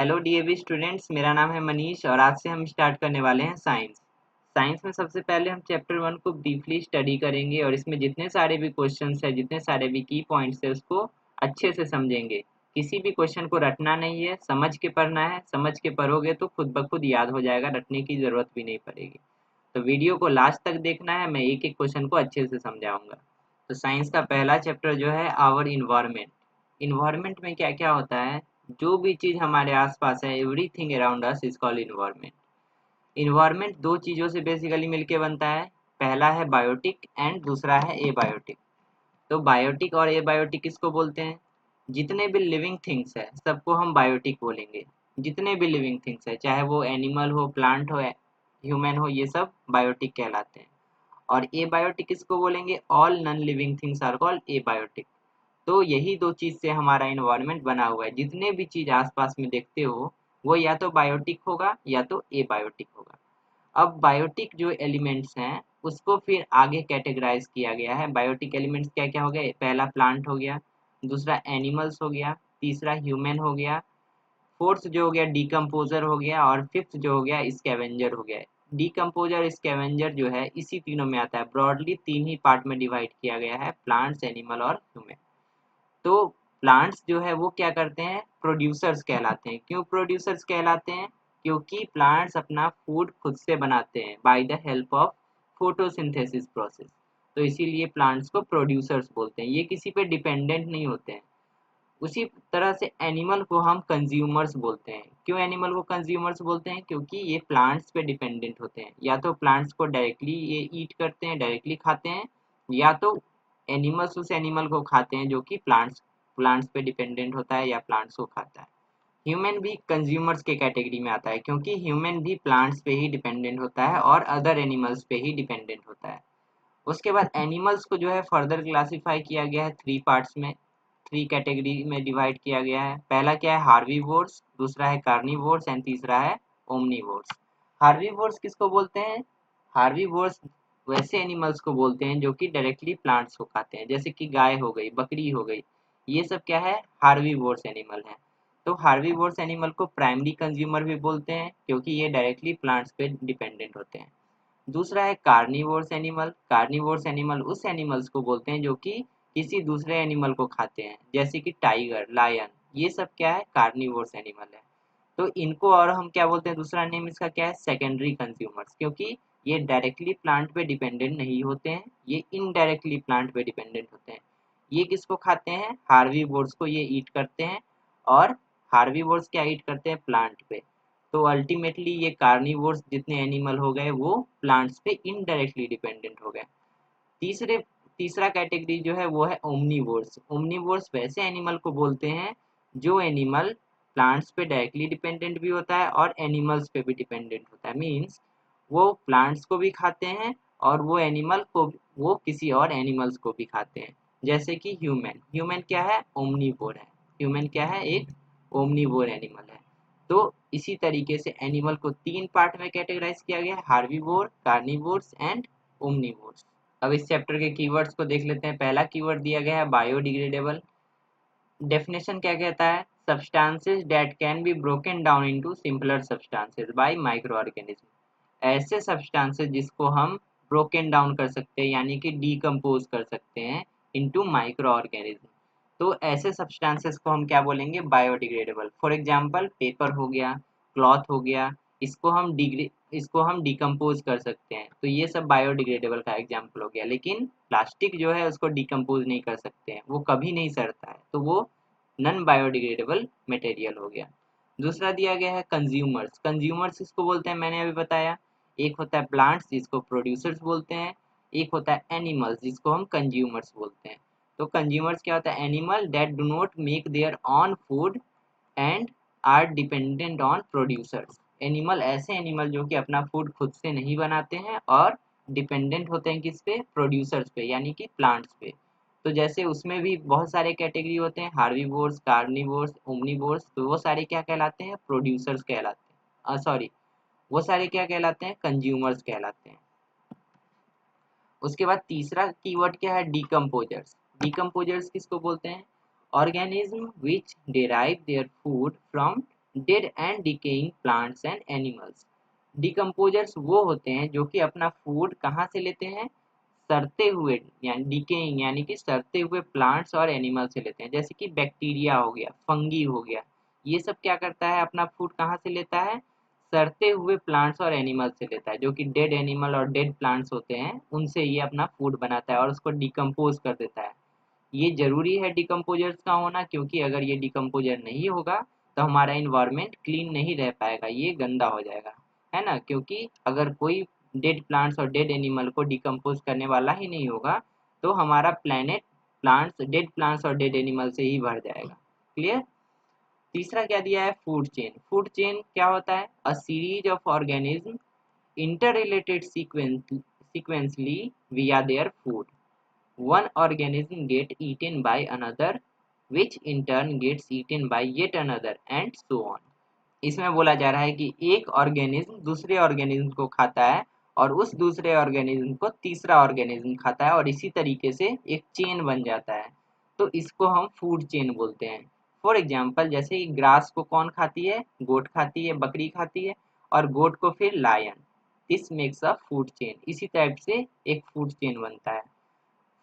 Hello DAV students, मेरा नाम है मनीष और आज से हम स्टार्ट करने वाले हैं साइंस। साइंस में सबसे पहले हम चैप्टर 1 को ब्रीफली स्टडी करेंगे और इसमें जितने सारे भी क्वेश्चंस है, जितने सारे भी की पॉइंट्स है, उसको अच्छे से समझेंगे। किसी भी क्वेश्चन को रटना नहीं है, समझ के पढ़ना है। समझ के पढ़ोगे तो खुद ब खुद याद हो जाएगा, रटने की ज़रूरत भी नहीं पड़ेगी। तो वीडियो को लास्ट तक देखना है, मैं एक एक क्वेश्चन को अच्छे से समझाऊंगा। तो साइंस का पहला चैप्टर जो है आवर इन्वायरमेंट। इन्वायरमेंट में क्या क्या होता है, जो भी चीज़ हमारे आसपास है, everything around us is called environment. Environment दो चीज़ों से बेसिकली मिलके बनता है। पहला है बायोटिक एंड दूसरा है एबायोटिक। तो बायोटिक और एबायोटिक किसको बोलते हैं? जितने भी लिविंग थिंग्स है सबको हम बायोटिक बोलेंगे। जितने भी लिविंग थिंग्स है, चाहे वो एनिमल हो, प्लांट हो, ह्यूमन हो, ये सब बायोटिक कहलाते हैं। और एबायोटिक किसको बोलेंगे? All non living things are called abiotic. तो यही दो चीज से हमारा इन्वायरमेंट बना हुआ है। जितने भी चीज आसपास में देखते हो वो या तो बायोटिक होगा या तो एबायोटिक होगा। अब बायोटिक जो एलिमेंट्स हैं उसको फिर आगे कैटेगराइज किया गया है। बायोटिक एलिमेंट्स क्या क्या हो गए? पहला प्लांट हो गया, दूसरा एनिमल्स हो गया, तीसरा ह्यूमन हो गया, फोर्थ जो हो गया डिकम्पोजर हो गया, और फिफ्थ जो हो गया स्कैवेंजर हो गया। डिकम्पोजर स्कैवेंजर जो है इसी तीनों में आता है। ब्रॉडली तीन ही पार्ट में डिवाइड किया गया है, प्लांट्स, एनिमल और ह्यूमन। तो प्लांट्स जो है वो क्या करते हैं? प्रोड्यूसर्स कहलाते हैं। क्यों प्रोड्यूसर्स कहलाते हैं? क्योंकि प्लांट्स अपना फूड खुद से बनाते हैं by the help of photosynthesis process. तो इसीलिए प्लांट्स को प्रोड्यूसर्स बोलते हैं, ये किसी पे डिपेंडेंट नहीं होते हैं। उसी तरह से एनिमल को हम कंज्यूमर्स बोलते हैं। क्यों एनिमल को कंज्यूमर्स बोलते हैं? क्योंकि ये प्लांट्स पे डिपेंडेंट होते हैं। या तो प्लांट्स को डायरेक्टली ये ईट करते हैं, डायरेक्टली खाते हैं, या तो एनिमल्स उस एनिमल को खाते हैं जो कि प्लांट्स प्लांट्स पे डिपेंडेंट होता है या प्लांट्स को खाता है। ह्यूमन भी कंज्यूमर्स के कैटेगरी में आता है, क्योंकि ह्यूमन भी प्लांट्स पे ही डिपेंडेंट होता है और अदर एनिमल्स पे ही डिपेंडेंट होता है। उसके बाद एनिमल्स को जो है फर्दर क्लासिफाई किया गया है थ्री पार्ट्स में, थ्री कैटेगरी में डिवाइड किया गया है। पहला क्या है? हार्बीवोर्स, दूसरा है कार्निवोर्स एंड तीसरा है ओमनीवोर्स। हार्बीवोर्स किसको बोलते हैं? हार्बीवोर्स वैसे एनिमल्स को बोलते हैं जो कि डायरेक्टली प्लांट्स को खाते हैं, जैसे कि गाय हो गई, बकरी हो गई। ये सब क्या है? हार्बीवोर्स एनिमल है। तो हार्बीवोर्स एनिमल को प्राइमरी कंज्यूमर भी बोलते हैं, क्योंकि ये डायरेक्टली प्लांट्स पे डिपेंडेंट होते हैं। दूसरा है कार्निवोर्स एनिमल। कार्निवोर्स एनिमल उस एनिमल्स को बोलते हैं जो कि किसी दूसरे एनिमल को खाते हैं, जैसे कि टाइगर, लायन। ये सब क्या है? कार्निवोर्स एनिमल है। तो इनको और हम क्या बोलते हैं? दूसरा नेम इसका क्या है? सेकेंडरी कंज्यूमर्स, क्योंकि ये डायरेक्टली प्लांट पे डिपेंडेंट नहीं होते हैं, ये इनडायरेक्टली प्लांट पे डिपेंडेंट होते हैं। ये किसको खाते हैं? हार्बीवोर्स को ये ईट करते हैं। और हार्बीवोर्स क्या ईट करते हैं? प्लांट पे। तो अल्टीमेटली ये कार्निवोर्स जितने एनिमल हो गए वो प्लांट्स पे इनडायरेक्टली डिपेंडेंट हो गए। तीसरे तीसरा कैटेगरी जो है वो है ओमनीवोर्स। ओमनीवोर्स वैसे एनिमल को बोलते हैं जो एनिमल प्लांट्स पे डायरेक्टली डिपेंडेंट भी होता है और एनिमल्स पे भी डिपेंडेंट होता है। मीन्स वो प्लांट्स को भी खाते हैं और वो एनिमल को वो किसी और एनिमल्स को भी खाते हैं, जैसे कि ह्यूमन। ह्यूमन क्या है? ओमनीवोर है। ह्यूमन क्या है? एक ओमनीवोर एनिमल है। तो इसी तरीके से एनिमल को तीन पार्ट में कैटेगराइज किया गया है, हार्बीवोर, कार्निवोर्स एंड ओमनीवोर्स। अब इस चैप्टर के कीवर्ड्स को देख लेते हैं। पहला कीवर्ड दिया गया है बायोडिग्रेडेबल। डेफिनेशन क्या कहता है? Substances that can be broken down into simpler substances bye micro organism. ऐसे सब्सटेंसेस जिसको हम ब्रोकन डाउन कर सकते हैं, यानी कि डीकम्पोज कर सकते हैं इनटू माइक्रो ऑर्गेनिज्म। तो ऐसे सब्सटेंसेस को हम क्या बोलेंगे? बायोडिग्रेडेबल। फॉर एग्जांपल पेपर हो गया, क्लॉथ हो गया, इसको हम डिकम्पोज कर सकते हैं। तो ये सब बायोडिग्रेडेबल का एग्जाम्पल हो गया। लेकिन प्लास्टिक जो है उसको डिकम्पोज नहीं कर सकते हैं, वो कभी नहीं सड़ता है, तो वो नॉन बायोडिग्रेडेबल मटेरियल हो गया। दूसरा दिया गया है कंज्यूमर्स। कंज्यूमर्स किसको बोलते हैं? मैंने अभी बताया। एक होता है प्लांट्स जिसको प्रोड्यूसर्स बोलते हैं, एक होता है एनिमल्स जिसको हम कंज्यूमर्स बोलते हैं। तो कंज्यूमर्स क्या होता है? Animal that do not make their own food and are dependent on producers. Animal ऐसे एनिमल जो कि अपना फूड खुद से नहीं बनाते हैं और डिपेंडेंट होते हैं किस पे? प्रोड्यूसर्स पे, यानी कि प्लांट्स पे। तो जैसे उसमें भी बहुत सारे कैटेगरी होते हैं, हार्बीवोर्स, कार्निवोर्स, ओमनीवोर्स। तो वो सारे क्या कहलाते हैं? प्रोड्यूसर्स कहलाते हैं। सॉरी, वो सारे क्या कहलाते हैं? कंज्यूमर्स कहलाते हैं। उसके बाद तीसरा कीवर्ड क्या है? डिकम्पोजर्स। डिकम्पोजर्स किसको बोलते हैं? Organism which derive their food from dead and decaying plants and animals. Decomposers वो होते हैं जो कि अपना फूड कहाँ से लेते हैं, सड़ते हुए यानी डिकेइंग यानी कि सड़ते हुए प्लांट्स और एनिमल से लेते हैं। जैसे कि बैक्टीरिया हो गया, फंगी हो गया, ये सब क्या करता है, अपना फूड कहाँ से लेता है, सड़ते हुए प्लांट्स और एनिमल से लेता है। जो कि डेड एनिमल और डेड प्लांट्स होते हैं उनसे ये अपना फूड बनाता है और उसको डिकम्पोज कर देता है। ये ज़रूरी है डिकम्पोजर्स का होना, क्योंकि अगर ये डिकम्पोजर नहीं होगा तो हमारा इन्वायरमेंट क्लीन नहीं रह पाएगा, ये गंदा हो जाएगा, है ना। क्योंकि अगर कोई डेड प्लांट्स और डेड एनिमल को डिकम्पोज करने वाला ही नहीं होगा तो हमारा प्लैनेट प्लांट्स और डेड एनिमल से ही भर जाएगा। क्लियर। तीसरा क्या दिया है, फूड चेन। फूड चेन क्या होता है, a series of organism interrelated sequentially via their food. One organism get eaten by another, which in turn gets eaten by yet another, and so on. इसमें बोला जा रहा है कि एक ऑर्गेनिज्म दूसरे ऑर्गेनिज्म को खाता है और उस दूसरे ऑर्गेनिज्म को तीसरा ऑर्गेनिज्म खाता है और इसी तरीके से एक चेन बन जाता है। तो इसको हम फूड चेन बोलते हैं। फॉर एग्जाम्पल, जैसे ग्रास को कौन खाती है, गोट खाती है, बकरी खाती है, और गोट को फिर lion. This makes a food chain. इसी टाइप से एक फूड चेन बनता है।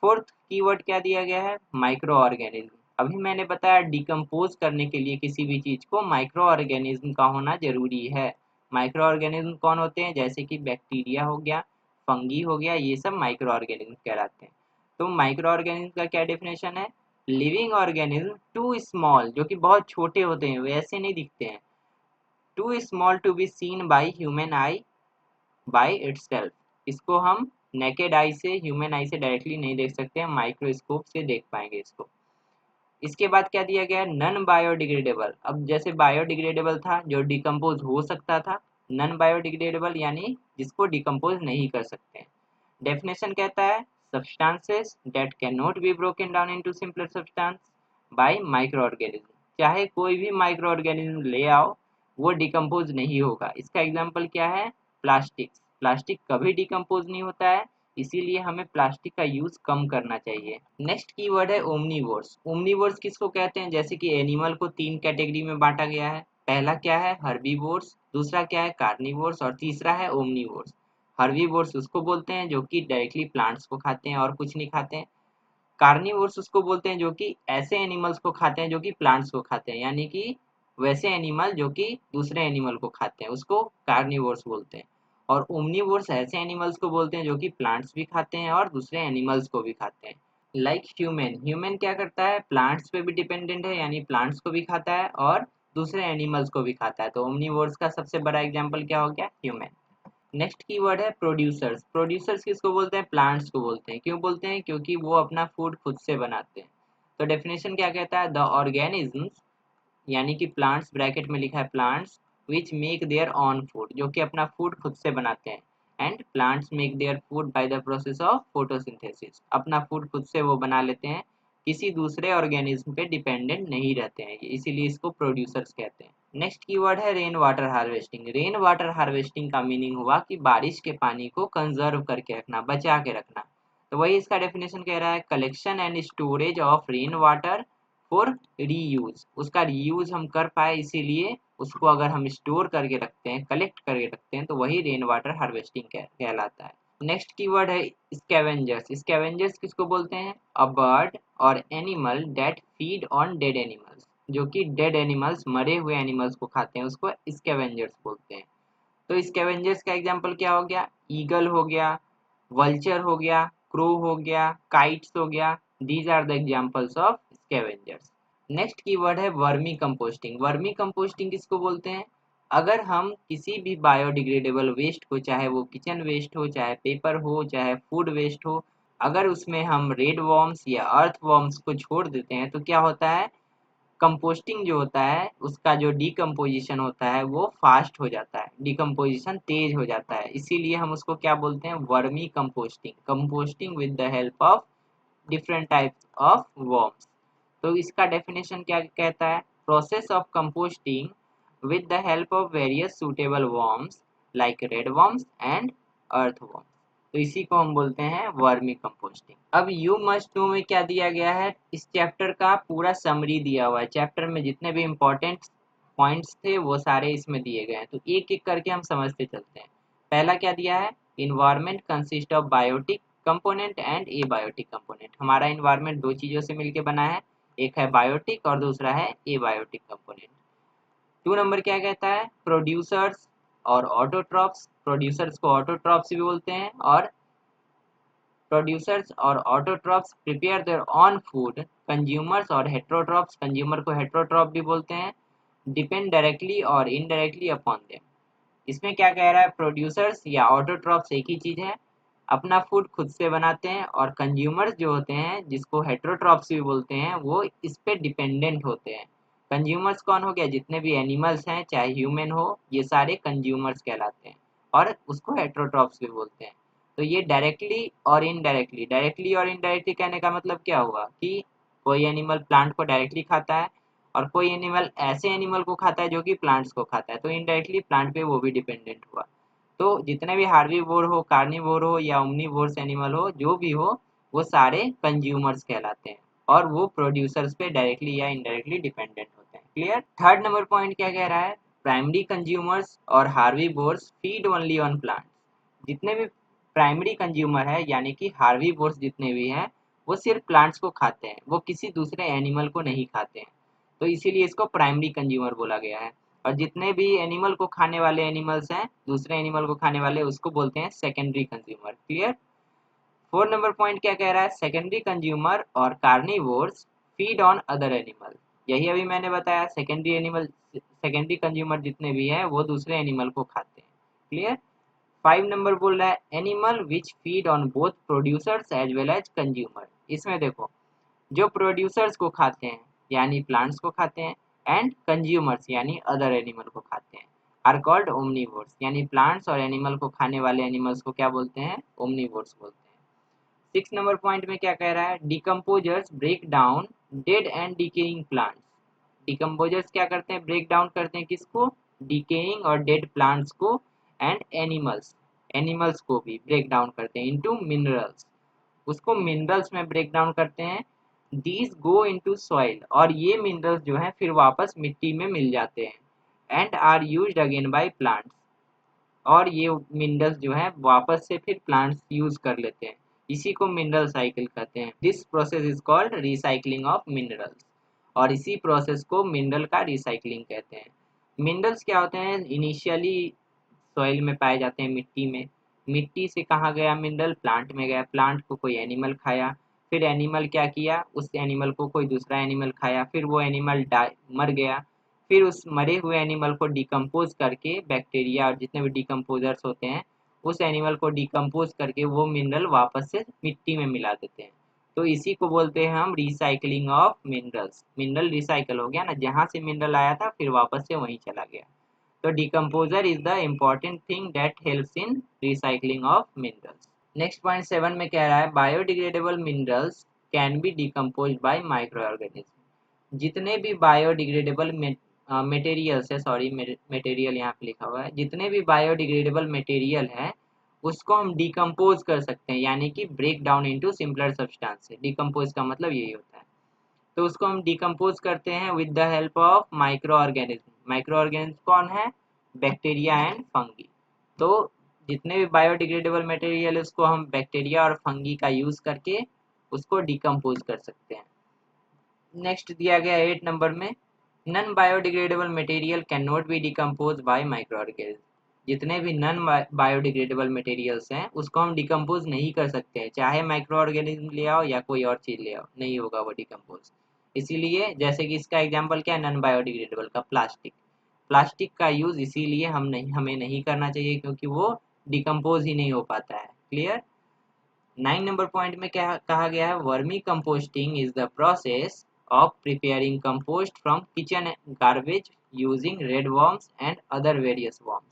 फोर्थ कीवर्ड क्या दिया गया है, माइक्रो ऑर्गेनिज्म। अभी मैंने बताया डिकम्पोज करने के लिए किसी भी चीज को माइक्रो ऑर्गेनिज्म का होना जरूरी है। माइक्रो ऑर्गेनिज्म कौन होते हैं, जैसे कि बैक्टीरिया हो गया, फंगी हो गया, ये सब माइक्रो ऑर्गेनिज्म कहलाते हैं। तो माइक्रो ऑर्गेनिज्म का क्या डेफिनेशन है, लिविंग ऑर्गेनिज्म टू स्मॉल, जो कि बहुत छोटे होते हैं, वैसे नहीं दिखते हैं, too small to be seen by human eye by itself. इसको हम नेकेड आई से, ह्यूमन आई से डायरेक्टली नहीं देख सकते हैं, माइक्रोस्कोप से देख पाएंगे इसको। इसके बाद क्या दिया गया है, नन बायोडिग्रेडेबल। अब जैसे बायोडिग्रेडेबल था जो डिकम्पोज हो सकता था, नन बायोडिग्रेडेबल यानी जिसको डिकम्पोज नहीं कर सकते हैं। डेफिनेशन कहता है substances that can not be broken down into simpler substance by micro organism. चाहे कोई भी माइक्रो ऑर्गेनिज्म ले आओ, वो डिकम्पोज नहीं होगा। इसका एग्जाम्पल क्या है, प्लास्टिक। प्लास्टिक कभी डिकम्पोज नहीं होता है, इसीलिए हमें प्लास्टिक का यूज कम करना चाहिए। नेक्स्ट कीवर्ड है ओमनीवोर्स। ओमनीवोर्स किसको कहते हैं, जैसे कि एनिमल को तीन कैटेगरी में बांटा गया है। पहला क्या है, हर्बीवोर्स, दूसरा क्या है, कार्निवोर्स, और तीसरा है ओमनीवोर्स। हर्बीवोर्स उसको बोलते हैं जो कि डायरेक्टली प्लांट्स को खाते हैं और कुछ नहीं खाते हैं। कार्निवोर्स उसको बोलते हैं जो कि ऐसे एनिमल्स को खाते हैं जो कि प्लांट्स को खाते हैं, यानी कि वैसे एनिमल जो कि दूसरे एनिमल को खाते हैं, उसको कार्निवोर्स बोलते हैं। और ओमनीवोर्स ऐसे एनिमल्स को बोलते हैं जो कि प्लांट्स भी खाते हैं और दूसरे एनिमल्स को भी खाते हैं। लाइक ह्यूमन, ह्यूमन क्या करता है, प्लांट्स पे भी डिपेंडेंट है, यानी प्लांट्स को भी खाता है और दूसरे एनिमल्स को भी खाता है। तो ओमनीवोर्स का सबसे बड़ा एग्जाम्पल क्या हो गया, ह्यूमन। नेक्स्ट कीवर्ड है प्रोड्यूसर्स। प्रोड्यूसर्स किसको बोलते हैं, प्लांट्स को बोलते हैं। क्यों बोलते हैं, क्योंकि वो अपना फूड खुद से बनाते हैं। तो डेफिनेशन क्या कहता है, द ऑर्गेनिजम्स यानी कि प्लांट्स, ब्रैकेट में लिखा है plants, which make their own food, जो कि अपना फूड खुद से बनाते हैं। And plants make their food by the process of photosynthesis, अपना फूड खुद से वो बना लेते हैं, किसी दूसरे ऑर्गेनिज्म पे डिपेंडेंट नहीं रहते हैं, इसीलिए इसको प्रोड्यूसर्स कहते हैं। नेक्स्ट कीवर्ड है rain water harvesting. Rain water harvesting का मीनिंग हुआ कि बारिश के पानी को कंजर्व करके रखना, बचा के रखना। तो वही इसका डेफिनेशन कह रहा है, collection and storage of rain water for reuse. उसका रीयूज हम कर पाए, इसीलिए उसको अगर हम स्टोर करके रखते हैं, कलेक्ट करके रखते हैं, तो वही रेन वाटर हार्वेस्टिंग कहलाता है। नेक्स्ट कीवर्ड है स्कैवेंजर्स। स्कैवेंजर्स किसको बोलते हैं, अ बर्ड और animal that feed on dead animals, जो कि डेड एनिमल्स, मरे हुए एनिमल्स को खाते हैं, उसको स्कैवेंजर्स बोलते हैं। तो स्कैवेंजर्स का एग्जांपल क्या हो गया, ईगल हो गया, वल्चर हो गया, क्रो हो गया, काइट्स हो गया। These are the examples of scavengers. Next keyword है वर्मी कंपोस्टिंग। वर्मी कंपोस्टिंग किसको बोलते हैं, अगर हम किसी भी बायोडिग्रेडेबल वेस्ट को, चाहे वो किचन वेस्ट हो, चाहे पेपर हो, चाहे फूड वेस्ट हो, अगर उसमें हम रेड वॉर्म्स या अर्थ वॉर्म्स को छोड़ देते हैं तो क्या होता है, कंपोस्टिंग जो होता है उसका जो डिकम्पोजिशन होता है वो फास्ट हो जाता है, डिकम्पोजिशन तेज हो जाता है, इसीलिए हम उसको क्या बोलते हैं, vermi composting. Composting with the help of different types of worms. तो इसका डेफिनेशन क्या कहता है, process of composting with the help of various suitable worms like redworms and earthworms। तो इसी को हम बोलते हैं वर्मी कंपोस्टिंग। अब यू मस्ट नो में क्या दिया गया है, इस चैप्टर का पूरा समरी दिया हुआ है। चैप्टर में जितने भी इम्पोर्टेंट पॉइंट्स थे वो सारे इसमें दिए गए हैं, तो एक एक करके हम समझते चलते हैं। पहला क्या दिया है, environment consist of biotic component and abiotic component. हमारा इन्वायरमेंट दो चीज़ों से मिलकर बना है, एक है बायोटिक और दूसरा है एबायोटिक कंपोनेंट। 2 नंबर क्या कहता है, प्रोड्यूसर्स और ऑटोट्रॉप्स। प्रोड्यूसर्स को ऑटोट्रॉप्स भी बोलते हैं, और प्रोड्यूसर्स और autotrophs prepare their own food. Consumers और हेट्रोट्रॉप्स, कंज्यूमर को हेट्रोट्रॉप भी बोलते हैं, डिपेंड डायरेक्टली और इनडायरेक्टली अपॉन देम। इसमें क्या कह रहा है, प्रोड्यूसर्स या ऑटोट्रॉप्स एक ही चीज़ है, अपना फूड खुद से बनाते हैं, और कंज्यूमर्स जो होते हैं जिसको हेट्रोट्रॉप्स भी बोलते हैं वो इस पे डिपेंडेंट होते हैं। कंज्यूमर्स कौन हो गया, जितने भी एनिमल्स हैं चाहे ह्यूमन हो, ये सारे कंज्यूमर्स कहलाते हैं, और उसको हेट्रोट्रॉप्स भी बोलते हैं। तो ये डायरेक्टली और इनडायरेक्टली, डायरेक्टली और इनडायरेक्टली कहने का मतलब क्या हुआ कि कोई एनिमल प्लांट को डायरेक्टली खाता है, और कोई एनिमल ऐसे एनिमल को खाता है जो कि प्लांट्स को खाता है, तो इनडायरेक्टली प्लांट पे वो भी डिपेंडेंट हुआ। तो जितने भी हार्बीवोर हो, कार्निवोर हो या ओमनीवोर्स एनिमल हो, जो भी हो, वो सारे कंज्यूमर्स कहलाते हैं, और वो प्रोड्यूसर्स पे डायरेक्टली या इनडायरेक्टली डिपेंडेंट होते हैं। क्लियर। थर्ड नंबर पॉइंट क्या कह रहा है, प्राइमरी कंज्यूमर्स और herbivores feed only on plants. जितने भी प्राइमरी कंज्यूमर है यानी कि हार्बीवोर्स जितने भी हैं, वो सिर्फ प्लांट्स को खाते हैं, वो किसी दूसरे एनिमल को नहीं खाते हैं, तो इसीलिए इसको प्राइमरी कंज्यूमर बोला गया है। और जितने भी एनिमल को खाने वाले एनिमल्स हैं, दूसरे एनिमल को खाने वाले, उसको बोलते हैं secondary consumer. Clear. 4 number point क्या कह रहा है, सेकेंडरी कंज्यूमर और carnivores feed on other animal. यही अभी मैंने बताया, सेकेंडरी एनिमल, सेकेंडरी कंज्यूमर जितने भी हैं वो दूसरे एनिमल को खाते हैं। क्लियर। 5 नंबर बोल रहा है, animal which feed on both producers as well as consumer. इसमें देखो, जो प्रोड्यूसर्स को खाते हैं यानी प्लांट्स को खाते हैं, एंड कंज्यूमर्स यानी अदर एनिमल को खाते हैं, आर कॉल्ड ओमनीवोर्स। यानी प्लांट्स और एनिमल को खाने वाले एनिमल्स को क्या बोलते हैं, ओमनीवोर्स बोलते हैं। 6 नंबर पॉइंट में क्या कह रहा है, decomposers break down dead and decaying plants. Decomposers क्या करते हैं, ब्रेक डाउन करते हैं किसको, डिकेइंग और डेड प्लांट्स को, एंड एनिमल्स, एनिमल्स को भी ब्रेक डाउन करते हैं इनटू मिनरल्स, उसको मिनरल्स में ब्रेक डाउन करते हैं। दीज गो इनटू सॉइल, और ये मिनरल्स जो हैं फिर वापस मिट्टी में मिल जाते हैं, and are used again by plants, और ये मिनरल्स जो है वापस से फिर प्लांट्स यूज कर लेते हैं। इसी को मिनरल साइकिल कहते हैं। This process is called recycling of minerals, और इसी प्रोसेस को मिनरल का रिसाइकलिंग कहते हैं। मिनरल्स क्या होते हैं, इनिशियली सॉइल में पाए जाते हैं, मिट्टी में। मिट्टी से कहाँ गया मिनरल, प्लांट में गया, प्लांट को कोई एनिमल खाया, फिर एनिमल क्या किया, उस एनिमल को कोई दूसरा एनिमल खाया, फिर वो एनिमल मर गया, फिर उस मरे हुए एनिमल को डिकम्पोज करके बैक्टीरिया और जितने भी डिकम्पोजर्स होते हैं, उस एनिमल को डिकम्पोज करके वो मिनरल वापस से मिट्टी में मिला देते हैं। तो इसी को बोलते हैं हम recycling of minerals. Mineral recycle हो गया ना, जहाँ से मिनरल आया था फिर वापस से वहीं चला गया। तो decomposer is the important thing that helps in recycling of minerals. Next point 7 में कह रहा है, biodegradable minerals can be decompose by micro organism. जितने भी बायोडिग्रेडेबल मटेरियल्स है, सॉरी मटेरियल यहाँ पे लिखा हुआ है, जितने भी बायोडिग्रेडेबल मटेरियल है उसको हम डिकम्पोज कर सकते हैं, यानी कि break down into simpler substance. Decompose का मतलब यही होता है। तो उसको हम डिकम्पोज करते हैं with the help of micro organism. Micro organism कौन है, बैक्टीरिया एंड फंगी। तो जितने भी बायोडिग्रेडेबल मटेरियल है उसको हम बैक्टीरिया और फंगी का यूज करके उसको डिकम्पोज कर सकते हैं। नेक्स्ट दिया गया 8 नंबर में, non biodegradable material can not B decompose by micro organism. जितने भी नॉन बायोडिग्रेडेबल मटेरियल्स हैं उसको हम डिकम्पोज नहीं कर सकते हैं, चाहे माइक्रो ऑर्गेनिज्म ले आओ या कोई और चीज़ ले आओ, नहीं होगा वो डिकम्पोज। इसीलिए जैसे कि इसका एग्जांपल क्या है, नॉन बायोडिग्रेडेबल का प्लास्टिक। प्लास्टिक का यूज़ इसीलिए हमें नहीं करना चाहिए क्योंकि वो डिकम्पोज ही नहीं हो पाता है। क्लियर। 9 नंबर पॉइंट में क्या कहा गया है, vermi composting is the process of preparing compost from kitchen garbage using red worms and other various worms.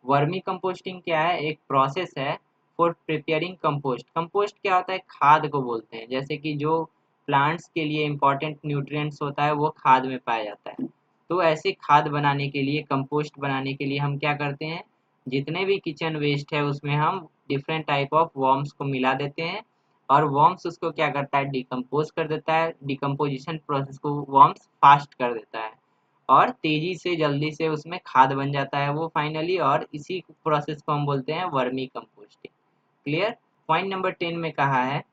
Vermi composting क्या है, एक प्रोसेस है फॉर प्रिपेयरिंग कंपोस्ट। कंपोस्ट क्या होता है, खाद को बोलते हैं। जैसे कि जो प्लांट्स के लिए इंपॉर्टेंट न्यूट्रिएंट्स होता है वो खाद में पाया जाता है, तो ऐसे खाद बनाने के लिए, कंपोस्ट बनाने के लिए हम क्या करते हैं, जितने भी किचन वेस्ट है उसमें हम डिफरेंट टाइप ऑफ वर्म्स को मिला देते हैं, और वर्म्स उसको क्या करता है, डिकम्पोज कर देता है। डिकम्पोजिशन प्रोसेस को वर्म्स फास्ट कर देता है, और तेजी से जल्दी से उसमें खाद बन जाता है वो फाइनली, और इसी प्रोसेस को हम बोलते हैं vermicomposting. Clear. Point number 10 में कहा है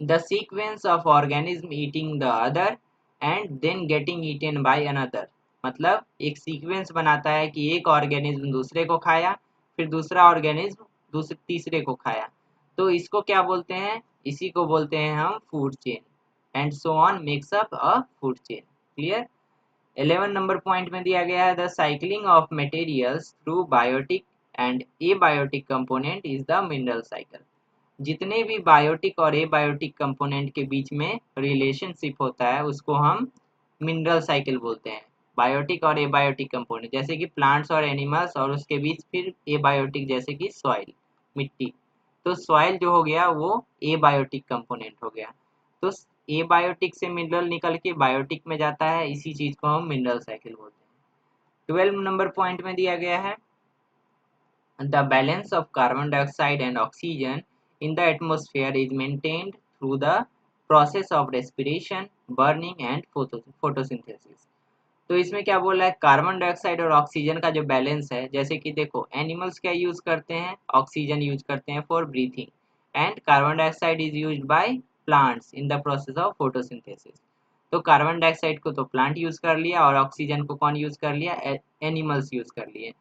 the sequence of organism eating the other and then getting eaten by another. मतलब एक सीक्वेंस बनाता है कि एक ऑर्गेनिज्म दूसरे को खाया, फिर दूसरा ऑर्गेनिज्म दूसरे तीसरे को खाया, तो इसको क्या बोलते हैं, इसी को बोलते हैं हम food chain, and so on makes up a food chain. Clear. 11 number point में दिया गया है the cycling of materials through biotic and abiotic component is the mineral cycle. जितने भी बायोटिक और एबायोटिक कंपोनेंट के बीच में रिलेशनशिप होता है उसको हम मिनरल साइकिल बोलते हैं। बायोटिक और एबायोटिक कंपोनेंट जैसे कि प्लांट्स और एनिमल्स, और उसके बीच फिर एबायोटिक जैसे कि सॉइल, मिट्टी। तो सॉइल जो हो गया वो एबायोटिक कंपोनेंट हो गया। तो एबायोटिक से मिनरल निकल के बायोटिक में जाता है, इसी चीज को हम मिनरल साइकिल बोलते हैं। 12 नंबर पॉइंट में दिया गया है the balance of carbon dioxide and oxygen in the atmosphere is maintained through the process of respiration, burning and photosynthesis। तो इसमें क्या बोला है, कार्बन डाइऑक्साइड और ऑक्सीजन का जो बैलेंस है, जैसे कि देखो एनिमल्स क्या यूज करते हैं, ऑक्सीजन यूज करते हैं for breathing, and carbon dioxide is used by plants in the process of photosynthesis. तो कार्बन डाइऑक्साइड को तो प्लांट यूज कर लिया और ऑक्सीजन को कौन यूज कर लिया, एनिमल्स यूज कर लिए।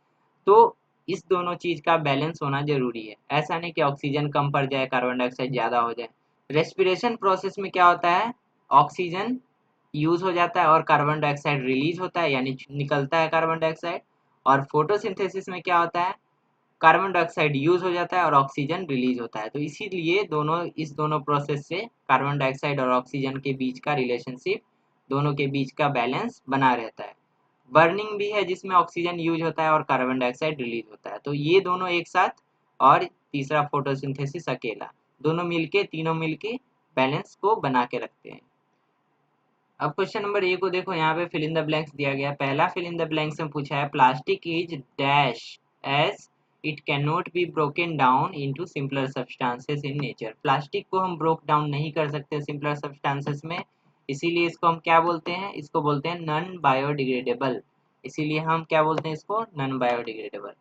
तो इस दोनों चीज का बैलेंस होना जरूरी है, ऐसा नहीं कि ऑक्सीजन कम पड़ जाए कार्बन डाइऑक्साइड ज्यादा हो जाए। रेस्पिरेशन प्रोसेस में क्या होता है, ऑक्सीजन यूज हो जाता है और कार्बन डाइऑक्साइड रिलीज होता है, यानी निकलता है कार्बन डाइऑक्साइड। और फोटोसिंथेसिस में क्या होता है, कार्बन डाइऑक्साइड यूज हो जाता है और ऑक्सीजन रिलीज होता है। तो इसीलिए इस दोनों प्रोसेस से कार्बन डाइऑक्साइड और ऑक्सीजन के बीच का रिलेशनशिप, दोनों के बीच का बैलेंस बना रहता है। बर्निंग भी है जिसमें ऑक्सीजन यूज होता है और कार्बन डाइऑक्साइड रिलीज होता है, तो ये दोनों एक साथ, और तीसरा फोटोसिंथेसिस अकेला, दोनों मिलके, तीनों मिलके बैलेंस को बना के रखते हैं। अब क्वेश्चन नंबर ए को देखो, यहाँ पे फिल इन द ब्लैंक्स दिया गया। पहला फिल इन द ब्लैंक्स में पूछा है plastic is dash as it can not be broken down into simpler substances in nature. Plastic को हम ब्रोक डाउन नहीं कर सकते सिंपलर सब्सटेंसेस में, इसीलिए इसको हम क्या बोलते हैं, इसको बोलते हैं नॉन बायोडिग्रेडेबल। इसीलिए हम क्या बोलते हैं इसको, नॉन बायोडिग्रेडेबल।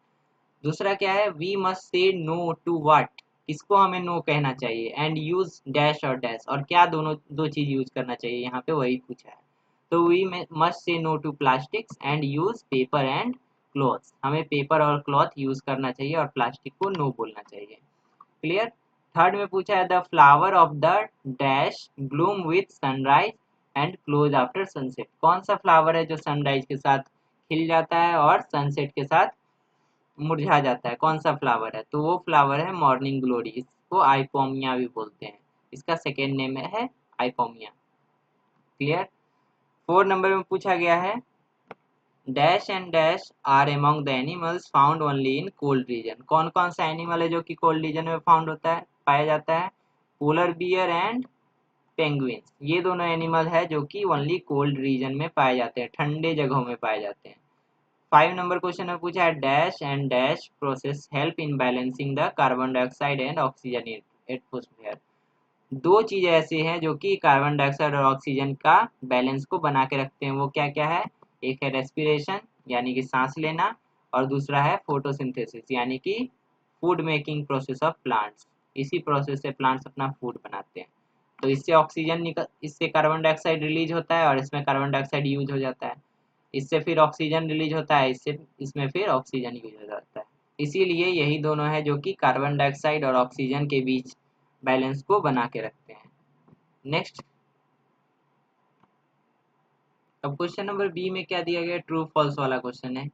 दूसरा क्या है, we must say no to what, किसको हमें नो कहना चाहिए, एंड यूज डैश और डैश, और क्या दोनों दो चीज यूज करना चाहिए, यहाँ पे वही पूछा है। तो we must say no to plastics and use paper and clothes, हमें पेपर और क्लॉथ यूज करना चाहिए और प्लास्टिक को नो बोलना चाहिए। क्लियर। थर्ड में पूछा है the flower of the dash Bloom with sunrise and close after sunset. कौन सा फ्लावर है जो सनराइज के साथ खिल जाता है और सनसेट के साथ मुरझा जाता है, कौन सा फ्लावर है, तो वो फ्लावर है मॉर्निंग ग्लोरी, इसको आइपोमिया भी बोलते हैं, इसका सेकेंड नेम है आइपोमिया। क्लियर। 4 नंबर में पूछा गया है dash and dash are among the animals found only in cold region. कौन कौन सा एनिमल है जो कि कोल्ड रीजन में फाउंड होता है, पाया जाता है, पोलर बियर एंड पेंगुइन्स। ये दोनों एनिमल है जो कि ओनली कोल्ड रीजन में पाए जाते हैं, ठंडे जगहों में पाए जाते हैं। 5 नंबर क्वेश्चन में पूछा है dash and dash process help in balancing the carbon dioxide and oxygen in atmosphere. दो चीजें ऐसे हैं जो कि कार्बन डाइऑक्साइड और ऑक्सीजन का बैलेंस को बना के रखते हैं, वो क्या क्या है, एक है रेस्पिरेशन यानी कि सांस लेना, और दूसरा है फोटोसिंथेसिस यानी कि food making process of plants. इसी प्रोसेस से प्लांट्स अपना फूड बनाते हैं। तो इससे ऑक्सीजन निकल, इससे कार्बन डाइऑक्साइड रिलीज होता है और इसमें कार्बन डाइऑक्साइड यूज हो जाता है, इससे फिर ऑक्सीजन रिलीज होता है, इससे इसमें फिर ऑक्सीजन यूज हो जाता है। इसीलिए यही दोनों है जो कि कार्बन डाइऑक्साइड और ऑक्सीजन के बीच बैलेंस को बना के रखते हैं। नेक्स्ट, अब क्वेश्चन नंबर बी में क्या दिया गया, ट्रू फॉल्स वाला क्वेश्चन है।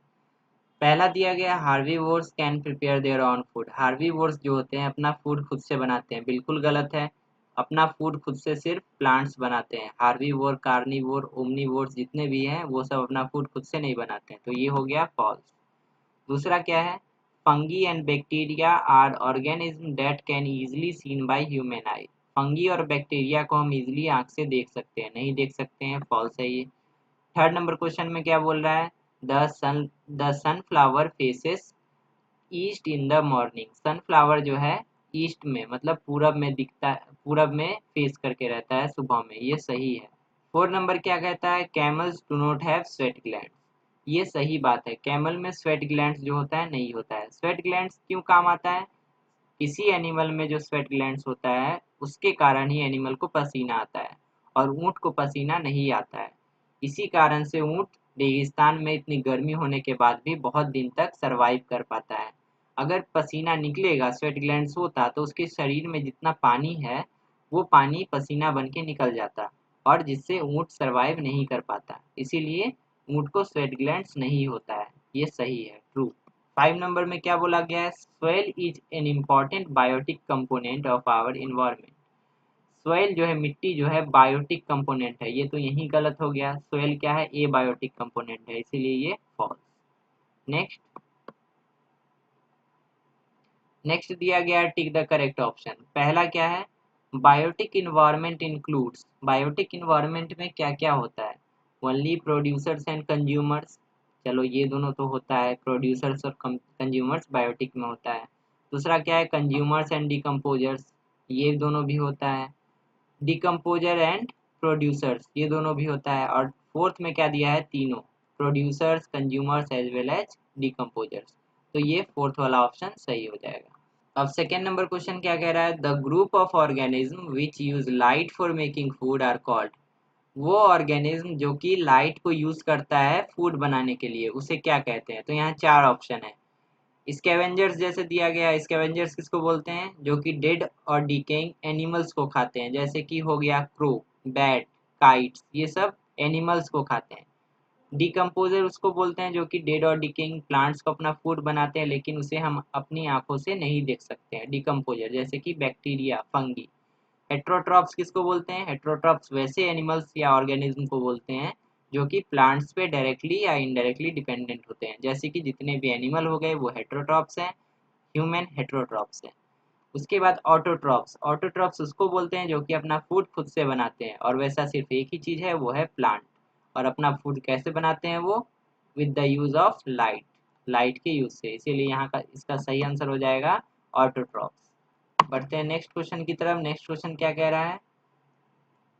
पहला दिया गया herbivores can prepare their own food. Herbivores जो होते हैं अपना फूड खुद से बनाते हैं, बिल्कुल गलत है। अपना फूड खुद से सिर्फ प्लांट्स बनाते हैं। हार्बीवोर, कार्निवोर, ओमनीवोर्स जितने भी हैं वो सब अपना फूड खुद से नहीं बनाते हैं, तो ये हो गया फॉल्स। दूसरा क्या है, fungi and bacteria are organism that can easily seen by human eye. Fungi और बैक्टीरिया को हम इजीली आंख से देख सकते हैं, नहीं देख सकते हैं, फॉल्स है ये। थर्ड नंबर क्वेश्चन में क्या बोल रहा है, the sunflower faces east in the morning. Sunflower जो है ईस्ट में मतलब पूरब में दिखता है, पूरब में फेस करके रहता है सुबह में, ये सही है। 4 नंबर क्या कहता है, camels do not have sweat gland. ये सही बात है, कैमल में स्वेट ग्लैंड्स जो होता है नहीं होता है। स्वेट ग्लैंड्स क्यों काम आता है, किसी एनिमल में जो स्वेट ग्लैंड्स होता है उसके कारण ही एनिमल को पसीना आता है, और ऊँट को पसीना नहीं आता है। इसी कारण से ऊँट रेगिस्तान में इतनी गर्मी होने के बाद भी बहुत दिन तक सरवाइव कर पाता है। अगर पसीना निकलेगा, स्वेट ग्लैंड्स होता, तो उसके शरीर में जितना पानी है वो पानी पसीना बन के निकल जाता, और जिससे ऊँट सरवाइव नहीं कर पाता। इसीलिए ऊँट को स्वेट ग्लैंड्स नहीं होता है। ये सही है, ट्रू। 5 नंबर में क्या बोला गया है, soil is an important biotic component of our environment. Soil जो है, मिट्टी जो है, बायोटिक कंपोनेंट है। ये तो यही गलत हो गया, सोइल क्या है, ए बायोटिक कंपोनेंट है, इसीलिए ये फॉल्स। नेक्स्ट नेक्स्ट दिया गया है, टिक द करेक्ट ऑप्शन। पहला क्या है, biotic environment includes. Biotic environment में क्या क्या होता है, ओनली प्रोड्यूसर्स एंड कंज्यूमर्स। चलो ये दोनों तो होता है, प्रोड्यूसर्स और कंज्यूमर्स बायोटिक में होता है। दूसरा क्या है, कंज्यूमर्स एंड डिकम्पोजर्स, ये दोनों भी होता है। डिकम्पोजर एंड प्रोड्यूसर्स, ये दोनों भी होता है। और फोर्थ में क्या दिया है, तीनों, producers, consumers as well as decomposers. तो ये फोर्थ वाला ऑप्शन सही हो जाएगा। अब सेकेंड नंबर क्वेश्चन क्या कह रहा है, the group of organism which use light for making food are called. वो ऑर्गेनिज्म जो कि लाइट को यूज करता है फूड बनाने के लिए, उसे क्या कहते हैं। तो यहाँ चार ऑप्शन है। स्कैवेंजर्स जैसे दिया गया, स्कैवेंजर्स किसको बोलते हैं, जो कि डेड और डिकेइंग एनिमल्स को खाते हैं, जैसे कि हो गया क्रो, बैट, काइट्स, ये सब एनिमल्स को खाते हैं। डिकम्पोजर उसको बोलते हैं जो कि डेड और डिकेइंग प्लांट्स को अपना फूड बनाते हैं, लेकिन उसे हम अपनी आंखों से नहीं देख सकते हैं, डिकम्पोजर, जैसे कि बैक्टीरिया, फंगी। हेट्रोट्रॉप्स किसको बोलते हैं, हेट्रोट्रॉप्स वैसे एनिमल्स या ऑर्गेनिज्म को बोलते हैं जो कि प्लांट्स पे डायरेक्टली या इनडायरेक्टली डिपेंडेंट होते हैं, जैसे कि जितने भी एनिमल हो गए वो हेट्रोट्रॉप्स हैं, ह्यूमन हेट्रोट्रॉप्स हैं। उसके बाद ऑटोट्रॉप्स, ऑटोट्रॉप्स उसको बोलते हैं जो कि अपना फूड खुद से बनाते हैं, और वैसा सिर्फ एक ही चीज़ है, वो है प्लांट। और अपना फूड कैसे बनाते हैं वो, with the use of light, light के यूज से। इसीलिए यहाँ का इसका सही आंसर हो जाएगा ऑटोट्रॉप्स। बढ़ते हैं नेक्स्ट क्वेश्चन की तरफ। नेक्स्ट क्वेश्चन क्या कह रहा है,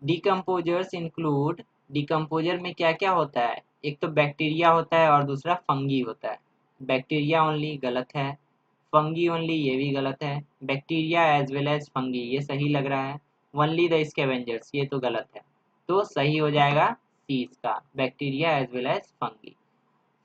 डिकम्पोजर्स इंक्लूड। डिकम्पोजर में क्या क्या होता है, एक तो बैक्टीरिया होता है और दूसरा फंगी होता है। बैक्टीरिया ओनली गलत है, फंगी ओनली ये भी गलत है, bacteria as well as fungi ये सही लग रहा है, ओनली द स्कैवेंजर्स ये तो गलत है। तो सही हो जाएगा सी इसका, bacteria as well as fungi.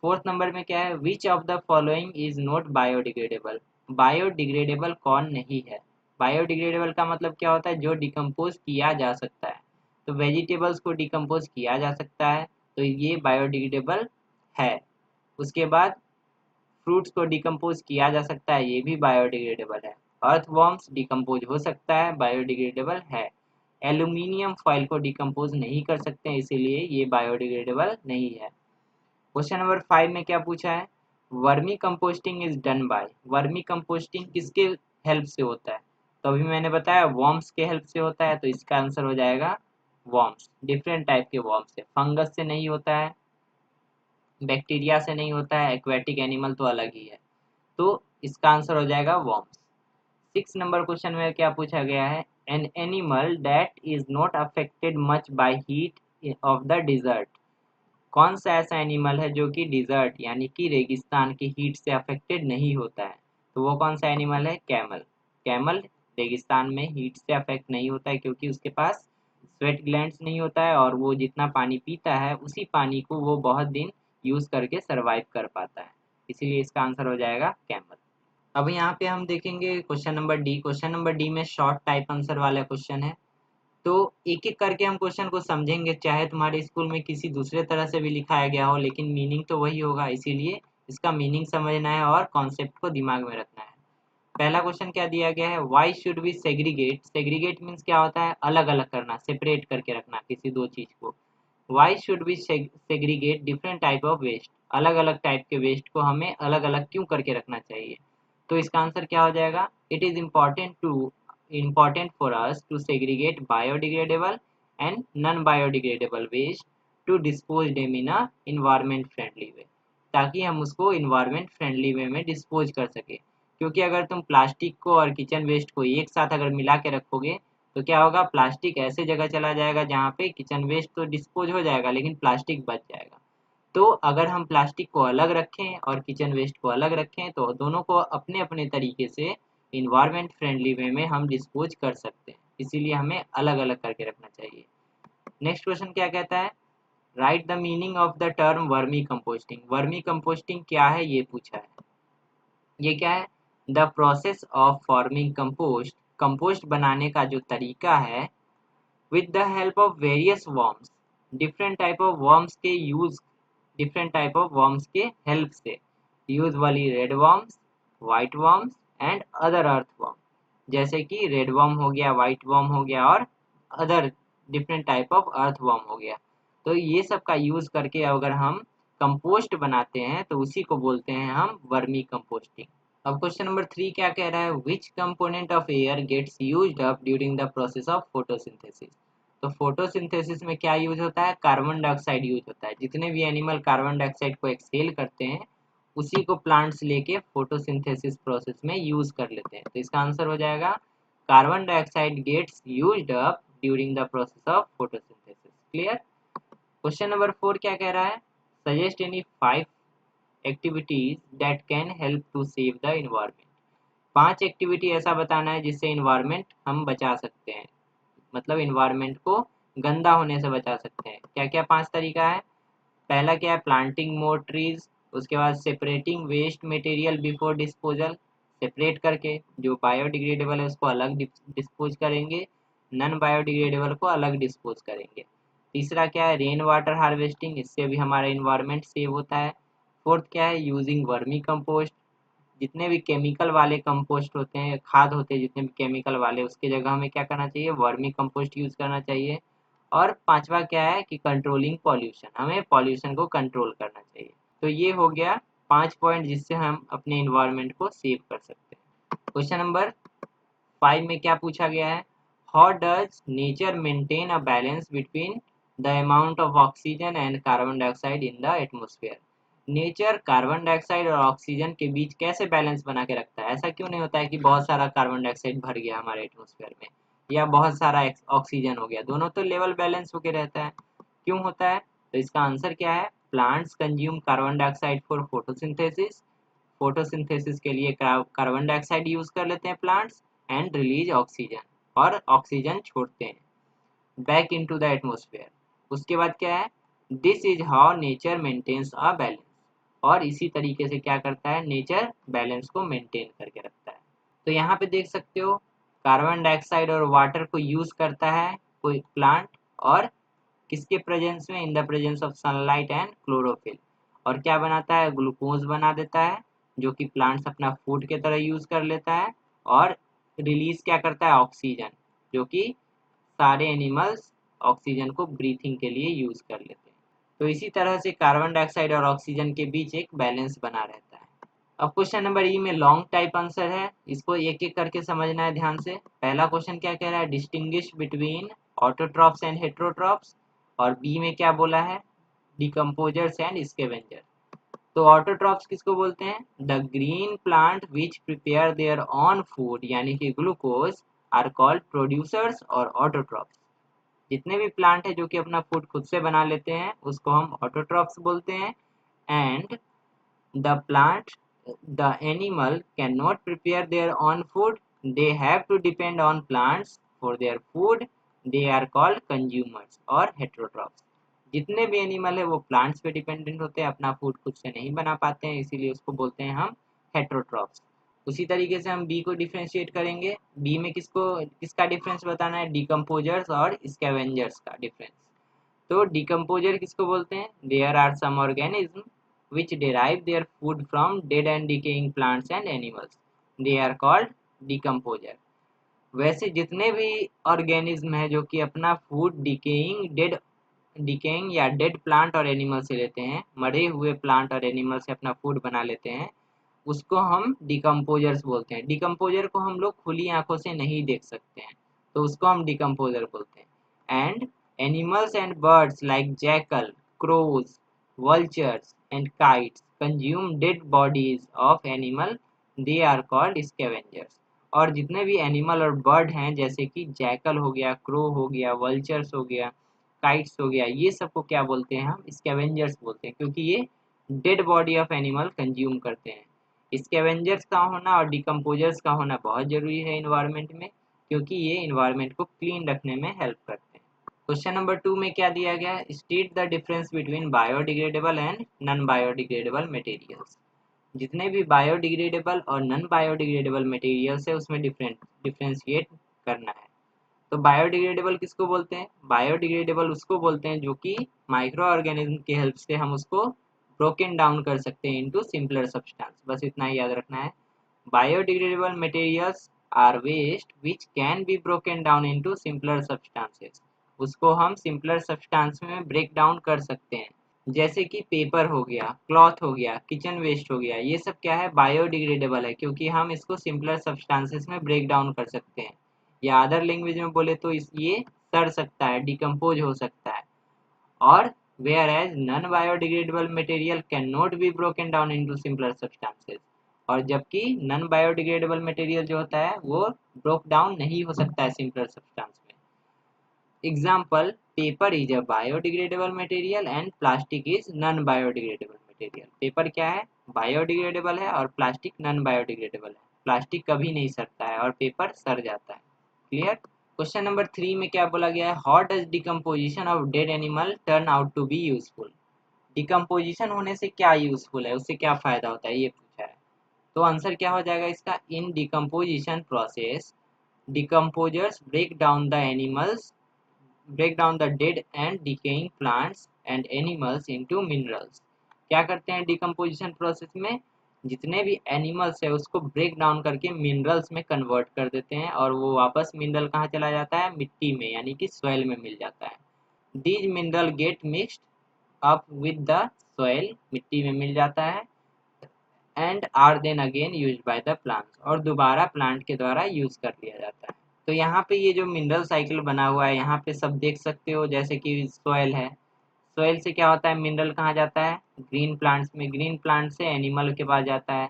Fourth number में क्या है, which of the following is not biodegradable. Biodegradable कौन नहीं है। बायोडिग्रेडेबल का मतलब क्या होता है, जो डिकम्पोज किया जा सकता है। तो वेजिटेबल्स को डिकम्पोज किया जा सकता है, तो ये बायोडिग्रेडेबल है। उसके बाद फ्रूट्स को डिकम्पोज किया जा सकता है, ये भी बायोडिग्रेडेबल है। अर्थवॉर्म्स डिकम्पोज हो सकता है, बायोडिग्रेडेबल है। एल्यूमिनियम फॉइल को डिकम्पोज नहीं कर सकते, इसीलिए ये बायोडिग्रेडेबल नहीं है। क्वेश्चन नंबर 5 में क्या पूछा है, vermi composting is done by. Vermi composting किसके हेल्प से होता है, तो अभी मैंने बताया वॉर्म्स के हेल्प से होता है, तो इसका आंसर हो जाएगा वॉर्म्स। डिफरेंट टाइप के वॉर्म्स से, फंगस से नहीं होता है, बैक्टीरिया से नहीं होता है, एक्वेटिक एनिमल तो अलग ही है। तो इसका आंसर हो जाएगा वॉर्म्स। 6 नंबर क्वेश्चन में क्या पूछा गया है, an animal that is not affected much by heat of the dessert. कौन सा ऐसा एनिमल है जो कि डिजर्ट यानी कि रेगिस्तान की हीट से अफेक्टेड नहीं होता है। तो वो कौन सा एनिमल है, कैमल। कैमल रेगिस्तान में हीट से अफेक्ट नहीं होता है, क्योंकि उसके पास स्वेट ग्लैंड्स नहीं होता है, और वो जितना पानी पीता है उसी पानी को वो बहुत दिन यूज करके सरवाइव कर पाता है। इसीलिए इसका आंसर हो जाएगा कैमल। अब यहाँ पे हम देखेंगे question number D. Question number D में शॉर्ट टाइप आंसर वाला क्वेश्चन है, तो एक एक करके हम क्वेश्चन को समझेंगे, चाहे तुम्हारे स्कूल में किसी दूसरे तरह से भी लिखाया गया हो, लेकिन मीनिंग तो वही होगा, इसीलिए इसका मीनिंग समझना है और कॉन्सेप्ट को दिमाग में रखना है। पहला क्वेश्चन क्या दिया गया है, why should we segregate. Segregate means क्या होता है, अलग अलग करना, सेपरेट करके रखना किसी दो चीज को। Why should we segregate different type of waste. अलग अलग टाइप के वेस्ट को हमें अलग अलग क्यों करके रखना चाहिए। तो इसका आंसर क्या हो जाएगा, it is important for us to segregate biodegradable and non-biodegradable waste to dispose them in a environment friendly way, ताकि हम उसको environment friendly way में dispose कर सके। क्योंकि अगर तुम प्लास्टिक को और किचन वेस्ट को एक साथ अगर मिला के रखोगे तो क्या होगा, प्लास्टिक ऐसे जगह चला जाएगा जहाँ पे किचन वेस्ट तो डिस्पोज हो जाएगा लेकिन प्लास्टिक बच जाएगा। तो अगर हम प्लास्टिक को अलग रखें और किचन वेस्ट को अलग रखें तो दोनों को अपने अपने तरीके से इन्वायरमेंट फ्रेंडली वे में हम डिस्पोज कर सकते हैं, इसीलिए हमें अलग अलग करके रखना चाहिए। नेक्स्ट क्वेश्चन क्या कहता है, right the meaning of the term vermi composting. Vermi composting क्या है ये पूछा है। ये क्या है, the process of forming compost, compost बनाने का जो तरीका है, with the help of various worms, different type of worms के use, different type of worms के हेल्प से, usually red worms, white worms and other earth worm, जैसे कि रेड वर्म हो गया, वाइट वर्म हो गया और other different type of earth worm हो गया। तो ये सब का यूज करके अगर हम कंपोस्ट बनाते हैं तो उसी को बोलते हैं हम वर्मी कंपोस्टिंग। अब क्वेश्चन नंबर 3 क्या कह रहा है, which component of air gets used up during the process of photosynthesis. तो फोटोसिंथेसिस में क्या यूज होता है, कार्बन डाइऑक्साइड यूज होता है। जितने भी एनिमल कार्बन डाइऑक्साइड को एक्सहेल करते हैं उसी को प्लांट्स लेके फोटोसिंथेसिस प्रोसेस में यूज कर लेते हैं। तो इसका आंसर हो जाएगा carbon dioxide gets used up during the process of photosynthesis. Clear. Question number 4 क्या कह रहा है, suggest any 5 activities that can help to save the environment. 5 activity ऐसा बताना है जिससे इन्वायरमेंट हम बचा सकते हैं, मतलब इन्वायरमेंट को गंदा होने से बचा सकते हैं। क्या क्या 5 तरीका है, पहला क्या है, प्लांटिंग मोर ट्रीज, उसके बाद separating waste material before disposal, separate करके जो बायोडिग्रेडेबल है उसको अलग डिस्पोज करेंगे, नॉन बायोडिग्रेडेबल को अलग डिस्पोज करेंगे। तीसरा क्या है, रेन वाटर हार्वेस्टिंग, इससे भी हमारा इन्वायरमेंट सेव होता है। फोर्थ क्या है, यूजिंग वर्मी कंपोस्ट, जितने भी केमिकल वाले कंपोस्ट होते हैं, खाद होते हैं जितने भी केमिकल वाले, उसकी जगह हमें क्या करना चाहिए, वर्मी कंपोस्ट यूज करना चाहिए। और पांचवा क्या है कि कंट्रोलिंग पॉल्यूशन, हमें पॉल्यूशन को कंट्रोल करना चाहिए। तो ये हो गया 5 पॉइंट जिससे हम अपने इन्वायरमेंट को सेव कर सकते हैं। क्वेश्चन नंबर 5 में क्या पूछा गया है, how does nature maintain a balance between the amount of oxygen and carbon dioxide in the atmosphere. Nature carbon dioxide और ऑक्सीजन के बीच कैसे बैलेंस बना के रखता है। ऐसा क्यों नहीं होता है कि बहुत सारा कार्बन डाइऑक्साइड भर गया हमारे एटमोस्फेयर में या बहुत सारा ऑक्सीजन हो गया, दोनों तो लेवल बैलेंस होके रहता है, क्यों होता है। तो इसका आंसर क्या है, plants consume carbon dioxide for photosynthesis, photosynthesis के लिए कार्बन डाइऑक्साइड यूज कर लेते हैं प्लांट्स एंड रिलीज ऑक्सीजन, और ऑक्सीजन छोड़ते हैं बैक इनटू द एटमोस्फेयर। उसके बाद क्या है, this is how nature maintains a balance, और इसी तरीके से क्या करता है, नेचर बैलेंस को मेंटेन करके रखता है। तो यहाँ पे देख सकते हो कार्बन डाइऑक्साइड और वाटर को यूज करता है कोई प्लांट, और किसके प्रेजेंस में, in the presence of sunlight and chlorophyll, और क्या बनाता है, ग्लूकोज बना देता है जो कि प्लांट्स अपना फूड के तरह यूज कर लेता है, और रिलीज क्या करता है, ऑक्सीजन, जो कि सारे एनिमल्स ऑक्सीजन को ब्रीथिंग के लिए यूज कर लेते हैं। तो इसी तरह से कार्बन डाइऑक्साइड और ऑक्सीजन के बीच एक बैलेंस बना रहता है। अब क्वेश्चन नंबर ई में लॉन्ग टाइप आंसर है, इसको एक एक करके समझना है ध्यान से। पहला क्वेश्चन क्या कह रहा है, distinguish between autotrophs and heterotrophs, और बी में क्या बोला है, डिकम्पोजर्स एंड स्कैवेंजर। तो ऑटोट्रॉप्स किसको बोलते हैं, the green plant which prepare their own food यानी कि ग्लूकोज आर कॉल्ड प्रोड्यूसर्स और ऑटोट्रॉप्स। जितने भी प्लांट है जो कि अपना फूड खुद से बना लेते हैं उसको हम ऑटोट्रॉप्स बोलते हैं। And the plant, the animal cannot prepare their own food, they have to depend on plants for their food, they are called consumers और heterotrophs। जितने भी एनिमल है वो प्लांट्स पे डिपेंडेंट होते हैं, अपना फूड खुद से नहीं बना पाते हैं, इसीलिए उसको बोलते हैं हम हेट्रोट्रॉफ्स। उसी तरीके से हम बी को डिफ्रेंशिएट करेंगे, बी में किसका डिफरेंस बताना है, डिकम्पोजर्स और स्कैवेंजर्स का डिफरेंस। तो डिकम्पोजर किसको बोलते हैं, there are some organism which derive their food from dead and decaying plants and animals, they are called decomposer। वैसे जितने भी ऑर्गेनिज्म है जो कि अपना फूड डिकेइंग या डेड प्लांट और एनिमल से लेते हैं, मरे हुए प्लांट और एनिमल से अपना फूड बना लेते हैं, उसको हम डिकम्पोजर्स बोलते हैं। डिकम्पोजर को हम लोग खुली आंखों से नहीं देख सकते हैं तो उसको हम डिकम्पोजर बोलते हैं। And animals and birds like jackal, crows, vultures and kites consume dead bodies of animal, they are called scavengers। और जितने भी एनिमल और बर्ड हैं जैसे कि जैकल हो गया, क्रो हो गया, वल्चर्स हो गया, काइट्स हो गया, ये सबको क्या बोलते हैं हम? स्कैवेंजर्स बोलते हैं, क्योंकि ये dead body of animal consume करते हैं। स्कैवेंजर्स का होना और डिकम्पोजर्स का होना बहुत जरूरी है इन्वायरमेंट में, क्योंकि ये इन्वायरमेंट को क्लीन रखने में हेल्प करते हैं। क्वेश्चन नंबर 2 में क्या दिया गया है? State the difference between biodegradable and non biodegradable materials. जितने भी बायोडिग्रेडेबल और नॉन बायोडिग्रेडेबल मटेरियल्स है उसमें डिफरेंशिएट करना है। तो बायोडिग्रेडेबल किसको बोलते हैं? बायोडिग्रेडेबल उसको बोलते हैं जो कि माइक्रो ऑर्गेनिज्म की हेल्प से हम उसको ब्रोकन डाउन कर सकते हैं इनटू सिंपलर सब्सटेंस। बस इतना ही याद रखना है। Biodegradable materials are waste which can be broken down into simpler substances. उसको हम सिंपलर सब्सटेंस में ब्रेक डाउन कर सकते हैं, जैसे कि पेपर हो गया, क्लॉथ हो गया, किचन वेस्ट हो गया, ये सब क्या है? बायोडिग्रेडेबल है, क्योंकि हम इसको सिंपलर सब्सटेंसेस में ब्रेक डाउन कर सकते हैं। या अदर लैंग्वेज में बोले तो ये सड़ सकता है, डिकम्पोज हो सकता है। और whereas non biodegradable material can not be broken down into simpler substances. और जबकि नॉन बायोडिग्रेडेबल मटेरियल जो होता है वो ब्रोक डाउन नहीं हो सकता है सिंपलर सब्सटेंस में। Example, paper is a biodegradable material and plastic is non biodegradable material. Paper क्या है? बायोडिग्रेडेबल है, और प्लास्टिक नॉन बायोडिग्रेडेबल है। प्लास्टिक कभी नहीं सड़ता है और पेपर सड़ जाता है। क्लियर? क्वेश्चन नंबर 3 में क्या बोला गया है? How does decomposition of dead animal turn out to be useful. Decomposition होने से क्या यूजफुल है, उससे क्या फायदा होता है, ये पूछा है। तो आंसर क्या हो जाएगा इसका? In decomposition process decomposers break down the dead and decaying plants and animals into minerals। क्या करते हैं डिकम्पोजिशन प्रोसेस में? जितने भी एनिमल्स है उसको ब्रेक डाउन करके मिनरल्स में कन्वर्ट कर देते हैं, और वो वापस मिनरल कहाँ चला जाता है? मिट्टी में, यानी कि सॉइल में मिल जाता है। These mineral get mixed up with the soil, मिट्टी में मिल जाता है, and are then again used by the plants, और दोबारा प्लांट के द्वारा यूज कर लिया जाता है। तो यहाँ पे ये जो मिनरल साइकिल बना हुआ है यहाँ पे सब देख सकते हो, जैसे कि सोयल है, सोयल से क्या होता है? मिनरल कहाँ जाता है? ग्रीन प्लांट्स में, ग्रीन प्लांट से एनिमल के पास जाता है,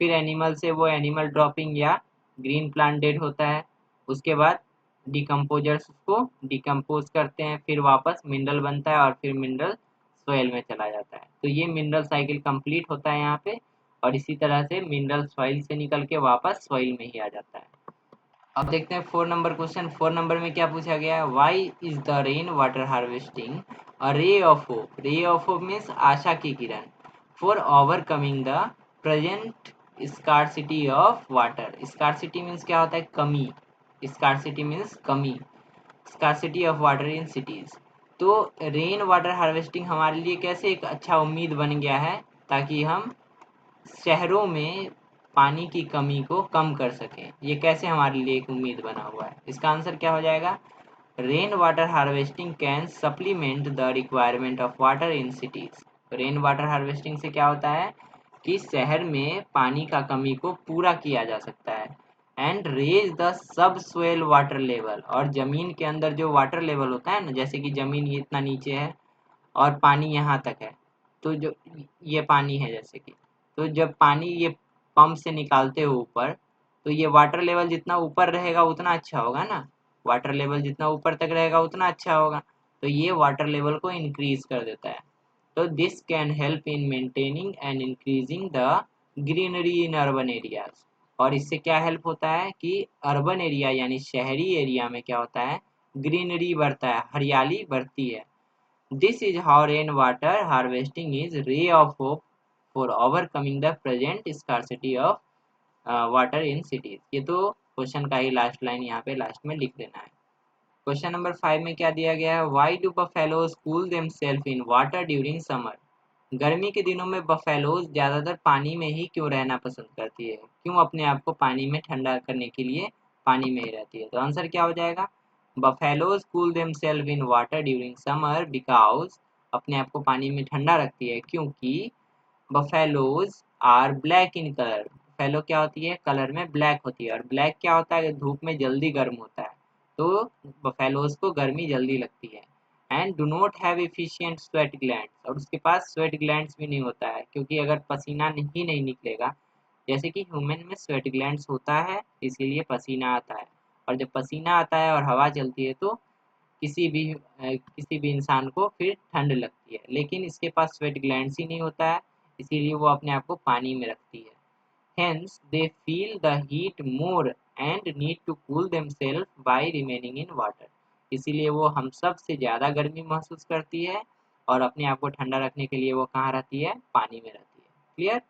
फिर एनिमल से वो एनिमल ड्रॉपिंग या ग्रीन प्लांट डेड होता है, उसके बाद डिकम्पोजर्स उसको डिकम्पोज करते हैं, फिर वापस मिनरल बनता है, और फिर मिनरल सोयल में चला जाता है। तो ये मिनरल साइकिल कंप्लीट होता है यहाँ पे, और इसी तरह से मिनरल सॉइल से निकल के वापस सॉइल में ही आ जाता है। अब देखते हैं 4 नंबर क्वेश्चन। 4 नंबर में क्या पूछा गया है? Why is the rain water harvesting a ray of hope. Ray of hope means आशा की किरण, for overcoming the present scarcity of water. Scarcity means क्या होता है? कमी। स्कार्सिटी मीन्स कमी, scarcity of water in cities. तो रेन वाटर हार्वेस्टिंग हमारे लिए कैसे एक अच्छा उम्मीद बन गया है, ताकि हम शहरों में पानी की कमी को कम कर सकें। ये कैसे हमारे लिए एक उम्मीद बना हुआ है? इसका आंसर क्या हो जाएगा? Rain water harvesting can supplement the requirement of water in cities. Rain water harvesting से क्या होता है कि शहर में पानी का कमी को पूरा किया जा सकता है। And raise the sub soil water level, और जमीन के अंदर जो वाटर लेवल होता है ना, जैसे कि जमीन ये इतना नीचे है और पानी यहाँ तक है, तो जो ये पानी है जैसे कि, तो जब पानी ये पंप से निकालते हो ऊपर, तो ये वाटर लेवल जितना ऊपर रहेगा उतना अच्छा होगा ना, वाटर लेवल जितना ऊपर तक रहेगा उतना अच्छा होगा, तो ये वाटर लेवल को इंक्रीज कर देता है। तो this can help in maintaining and increasing the greenery in urban areas. और इससे क्या हेल्प होता है कि अर्बन एरिया यानी शहरी एरिया में क्या होता है? ग्रीनरी बढ़ता है, हरियाली बढ़ती है। This is how rainwater harvesting is ray of hope for overcoming the present scarcity of water in cities। ये तो क्वेश्चन का ही लास्ट लाइन यहाँ पे लास्ट में लिख देना है। क्वेश्चन नंबर 5 में क्या दिया गया है? Why do buffaloes cool themselves in water during summer? गर्मी के दिनों में बफेलोज ज़्यादातर पानी में ही क्यों रहना पसंद करती है? क्यों अपने आप को पानी में ठंडा करने के लिए पानी में ही रहती है? तो आंसर क्या हो जाएगा? Buffaloes cool themselves in water during summer because, अपने आप को पानी में ठंडा रखती है क्योंकि buffaloes are black in colour. Buffalo क्या होती है? कलर में ब्लैक होती है, और ब्लैक क्या होता है? धूप में जल्दी गर्म होता है, तो बफेलोज को गर्मी जल्दी लगती है। And do not have efficient sweat glands, और उसके पास स्वेट ग्लैंड्स भी नहीं होता है, क्योंकि अगर पसीना ही नहीं निकलेगा जैसे कि ह्यूमन में स्वेट ग्लैंड्स होता है, इसीलिए पसीना आता है, और जब पसीना आता है और हवा चलती है तो किसी भी इंसान को फिर ठंड लगती है, लेकिन इसके पास स्वेट ग्लैंड्स ही नहीं होता है, इसीलिए वो अपने आप को पानी में रखती है। Hence, they feel the heat more and need to cool themselves by remaining in water. इसीलिए वो हम सब से ज़्यादा गर्मी महसूस करती है और अपने आप को ठंडा रखने के लिए वो कहाँ रहती है, पानी में रहती है। क्लियर?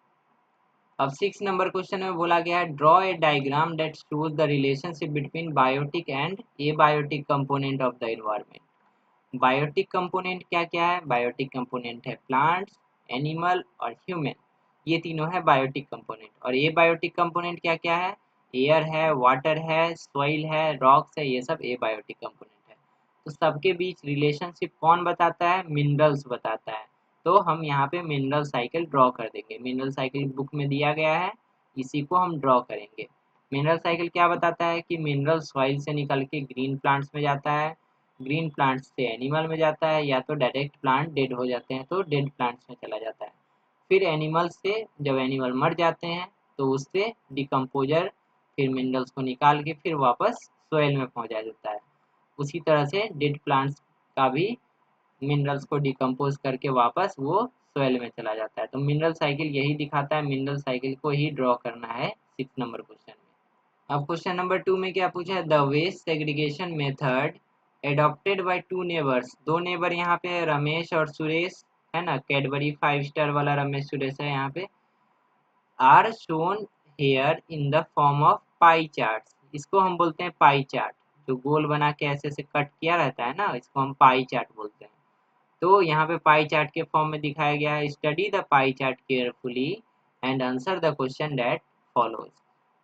अब 6 नंबर क्वेश्चन में बोला गया है draw a diagram that shows the relationship between biotic and abiotic component of the environment. Biotic component क्या क्या है? बायोटिक कंपोनेंट है प्लांट्स, एनिमल और ह्यूमन, ये तीनों है बायोटिक कंपोनेंट। और ये बायोटिक कंपोनेंट क्या क्या है? एयर है, वाटर है, सॉइल है, रॉक्स है, ये सब ए बायोटिक कंपोनेंट है। तो सबके बीच रिलेशनशिप कौन बताता है? मिनरल्स बताता है। तो हम यहाँ पे मिनरल साइकिल ड्रॉ कर देंगे। मिनरल साइकिल बुक में दिया गया है, इसी को हम ड्रॉ करेंगे। मिनरल साइकिल क्या बताता है कि मिनरल सॉइल से निकल के ग्रीन प्लांट्स में जाता है, ग्रीन प्लांट्स से एनिमल में जाता है, या तो डायरेक्ट प्लांट डेड हो जाते हैं तो डेड प्लांट्स में चला जाता है। फिर एनिमल से जब एनिमल मर जाते हैं तो उससे डिकम्पोजर फिर मिनरल्स को निकाल के फिर वापस सोयल में पहुंचा देता है। उसी तरह से डेड प्लांट्स का भी मिनरल्स को डिकम्पोज करके वापस वो सोयल में चला जाता है। तो मिनरल साइकिल यही दिखाता है, मिनरल साइकिल को ही ड्रॉ करना है 6 नंबर क्वेश्चन में। अब क्वेश्चन नंबर 2 में क्या पूछा है? The waste segregation method adopted by two neighbours. दो नेबर यहाँ पे रमेश और सुरेश है ना, कैडबरी 5 स्टार वाला रमेश सुरेश है यहाँ पे, are shown here in the form of pie chart. इसको हम बोलते हैं पाई चार्ट, जो गोल बना के ऐसे ऐसे कट किया रहता है ना, इसको हम पाई चार्ट बोलते हैं। तो यहाँ पे पाई चार्ट के फॉर्म में दिखाया गया है, study the pie chart carefully and answer the question that follows.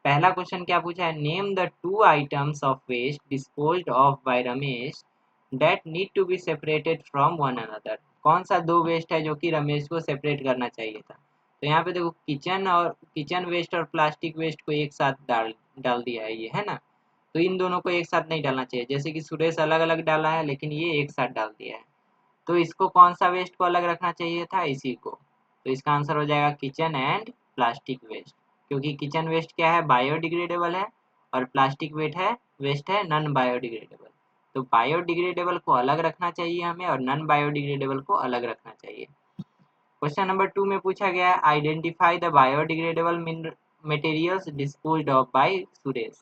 पहला क्वेश्चन क्या पूछा है? Name the two items of waste disposed of by Ramesh that need to be separated from one another. कौन सा दो वेस्ट है जो कि रमेश को सेपरेट करना चाहिए था? तो यहाँ पे देखो, किचन वेस्ट और प्लास्टिक वेस्ट को एक साथ डाल डाल दिया है ये, है ना। तो इन दोनों को एक साथ नहीं डालना चाहिए, जैसे कि सुरेश अलग अलग डाला है लेकिन ये एक साथ डाल दिया है। तो इसको कौन सा वेस्ट को अलग रखना चाहिए था? इसी को। तो इसका आंसर हो जाएगा किचन एंड प्लास्टिक वेस्ट, क्योंकि किचन वेस्ट क्या है? बायोडिग्रेडेबल है, और प्लास्टिक वेस्ट है नॉन बायोडिग्रेडेबल। तो बायोडिग्रेडेबल को अलग रखना चाहिए हमें, और नॉन बायोडिग्रेडेबल को अलग रखना चाहिए। क्वेश्चन नंबर 2 में पूछा गया है identify the biodegradable materials disposed of by Suresh.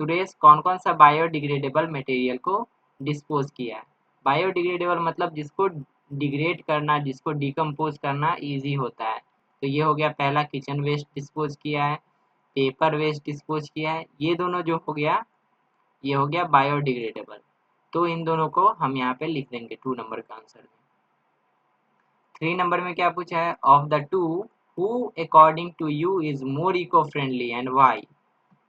Suresh कौन कौन सा बायोडिग्रेडेबल मटेरियल को डिस्पोज किया है? बायोडिग्रेडेबल मतलब जिसको डिग्रेड करना, जिसको डिकम्पोज करना इजी होता है। तो ये हो गया पहला, किचन वेस्ट डिस्पोज किया है, पेपर वेस्ट डिस्पोज किया है, ये दोनों जो हो गया ये हो गया बायोडिग्रेडेबल। तो इन दोनों को हम यहाँ पे लिख देंगे 2 नंबर का आंसर में। 3 नंबर में क्या पूछा है? Of the two who according to you is more eco friendly and why.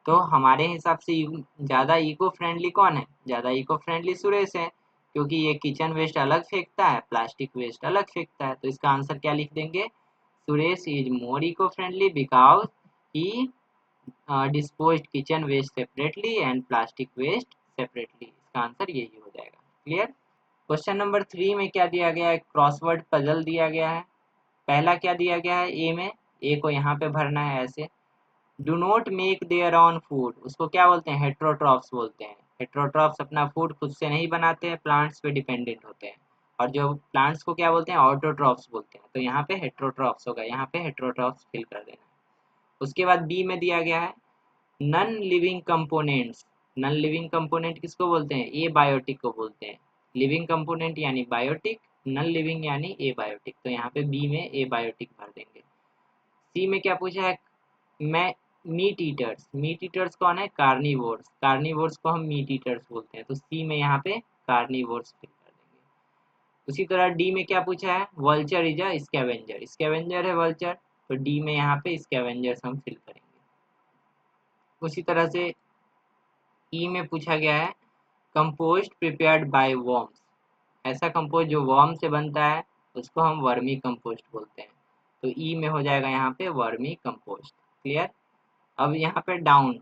तो हमारे हिसाब से ज़्यादा इको फ्रेंडली कौन है? ज़्यादा इको फ्रेंडली सुरेश है, क्योंकि ये किचन वेस्ट अलग फेंकता है, प्लास्टिक वेस्ट अलग फेंकता है। तो इसका आंसर क्या लिख देंगे? Suresh is more eco friendly because he disposed kitchen waste separately and plastic waste separately. इसका आंसर यही हो जाएगा। क्लियर? क्वेश्चन नंबर 3 में क्या दिया गया है? क्रॉसवर्ड पजल दिया गया है। पहला क्या दिया गया है? ए में, ए को यहाँ पे भरना है ऐसे। Do not make their own food, उसको क्या बोलते हैं? हेट्रोट्रॉफ्स बोलते हैं। हेट्रोट्रॉफ्स अपना फूड खुद से नहीं बनाते हैं, प्लांट्स पे डिपेंडेंट होते हैं। और जो प्लांट्स को क्या बोलते हैं? ऑटोट्रॉफ्स बोलते हैं। तो यहाँ पे हेट्रोट्रॉफ्स होगा, यहाँ पे हेट्रोट्रॉफ्स फिल कर देना है। उसके बाद बी में दिया गया है none living components. None living component किसको बोलते हैं? ए बायोटिक को बोलते हैं। लिविंग कंपोनेंट यानी बायोटिक, नन लिविंग यानी ए बायोटिक। तो यहाँ पे बी में ए बायोटिक भर देंगे। सी में क्या पूछा है? मैं मीट ईटर्स। मीट ईटर्स कौन है? कार्निवोर्स। कार्निवोर्स को हम मीट ईटर्स बोलते हैं। तो सी में यहाँ पे कार्निवोर्स फिल कर देंगे। उसी तरह डी में क्या पूछा है? Vulture is a scavenger. Scavenger है वल्चर, तो डी में यहाँ पे स्कैवेंजर्स हम फिल करेंगे। उसी तरह से ई में पूछा गया है कंपोस्ट प्रिपेयर्ड बाय वर्म्स। ऐसा कंपोस्ट जो वर्म से बनता है उसको हम वर्मी कंपोस्ट बोलते हैं। तो ई में हो जाएगा यहाँ पे वर्मी कंपोस्ट। क्लियर? अब यहाँ पे डाउन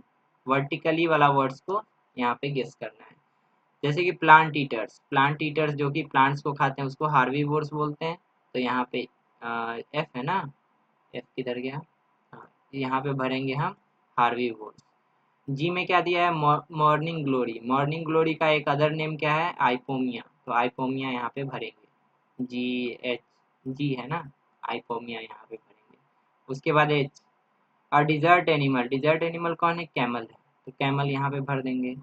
वर्टिकली वाला वर्ड्स को यहाँ पे गेस करना है। जैसे कि प्लांट ईटर्स, प्लांट ईटर्स जो कि प्लांट्स को खाते हैं उसको हार्बीवोर्स बोलते हैं। तो यहाँ पे एफ है ना, एफ किधर गया? हाँ, यहाँ पे भरेंगे हम हार्बीवोर्स। जी में क्या दिया है, मॉर्निंग ग्लोरी। मॉर्निंग ग्लोरी का एक अदर नेम क्या है, आइपोमिया, तो आइपोमिया यहाँ पे भरेंगे। जी एच, जी है ना, आइपोमिया यहाँ पे भरेंगे। उसके बाद एच, और डिजर्ट एनिमल, डिजर्ट एनिमल कौन है, कैमल है, तो कैमल यहाँ पे भर देंगे,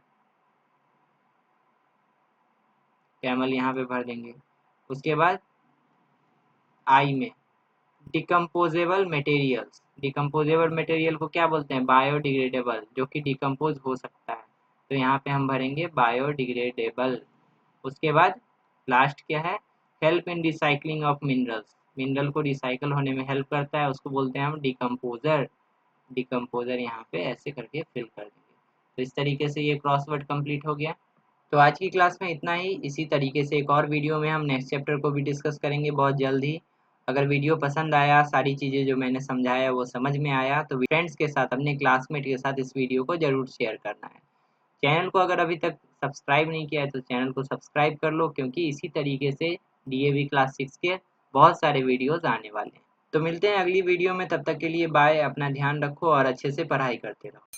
कैमल यहाँ पे भर देंगे। उसके बाद आई में डिकम्पोजेबल मटेरियल्स, डिकम्पोजेबल मटेरियल को क्या बोलते हैं, बायोडिग्रेडेबल, जो कि डिकम्पोज हो सकता है, तो यहाँ पे हम भरेंगे बायोडिग्रेडेबल। उसके बाद लास्ट क्या है, help in recycling of minerals, mineral को रिसाइकल होने में हेल्प करता है, उसको बोलते हैं हम डिकम्पोजर। डिकम्पोजर यहाँ पे ऐसे करके फिल कर देंगे। तो इस तरीके से ये क्रॉसवर्ड कंप्लीट हो गया। तो आज की क्लास में इतना ही। इसी तरीके से एक और वीडियो में हम नेक्स्ट चैप्टर को भी डिस्कस करेंगे बहुत जल्द ही। अगर वीडियो पसंद आया, सारी चीज़ें जो मैंने समझाया वो समझ में आया, तो फ्रेंड्स के साथ, अपने क्लासमेट के साथ इस वीडियो को ज़रूर शेयर करना है। चैनल को अगर अभी तक सब्सक्राइब नहीं किया है तो चैनल को सब्सक्राइब कर लो, क्योंकि इसी तरीके से डीएवी क्लास 6 के बहुत सारे वीडियोज़ आने वाले हैं। तो मिलते हैं अगली वीडियो में, तब तक के लिए बाय, अपना ध्यान रखो और अच्छे से पढ़ाई करते रहो।